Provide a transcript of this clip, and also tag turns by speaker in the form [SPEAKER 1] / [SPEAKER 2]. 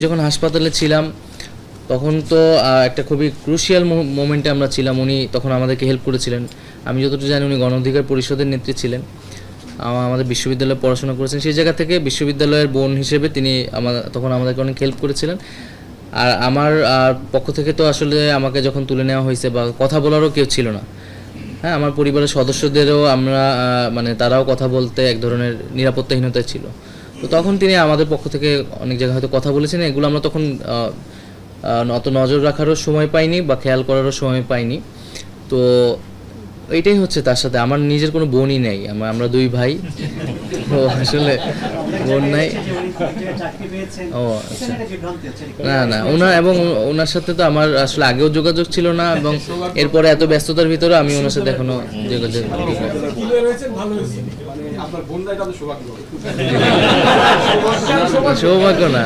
[SPEAKER 1] যখন হাসপাতালে ছিলাম তখন তো একটা খুবই ক্রুশিয়াল মোমেন্টে আমরা ছিলাম। উনি তখন আমাদেরকে হেল্প করেছিলেন। আমি যতটুকু জানি উনি গণ অধিকার পরিষদের নেত্রী ছিলেন, আমাদের বিশ্ববিদ্যালয়ে পড়াশোনা করেছেন। সেই জায়গা থেকে বিশ্ববিদ্যালয়ের বোন হিসেবে তিনি তখন আমাদেরকে অনেক হেল্প করেছিলেন। আর আমার পক্ষ থেকে তো আসলে আমাকে যখন তুলে নেওয়া হয়েছে বা কথা বলারও কেউ ছিল না। হ্যাঁ, আমার পরিবারের সদস্যদেরও আমরা মানে তারাও কথা বলতে এক ধরনের নিরাপত্তাহীনতায় ছিল। তো তখন তিনি আমাদের পক্ষ থেকে অনেক জায়গায় হয়তো কথা বলেছেন, এগুলো আমরা তখন অত নজর রাখারও সময় পাইনি বা খেয়াল করারও সময় পাইনি। তো এইটাই হচ্ছে তার সাথে। আমার নিজের কোনো বোনই নেই, আমরা দুই ভাই। তো আসলে বোন নাই। ও আচ্ছা, না না, ওনার সাথে তো আমার আসলে আগেও যোগাযোগ ছিল না, এবং এরপরে এত ব্যস্ততার ভিতরে আমি ওনার সাথে এখনো যোগাযোগ সৌভাগ্য না।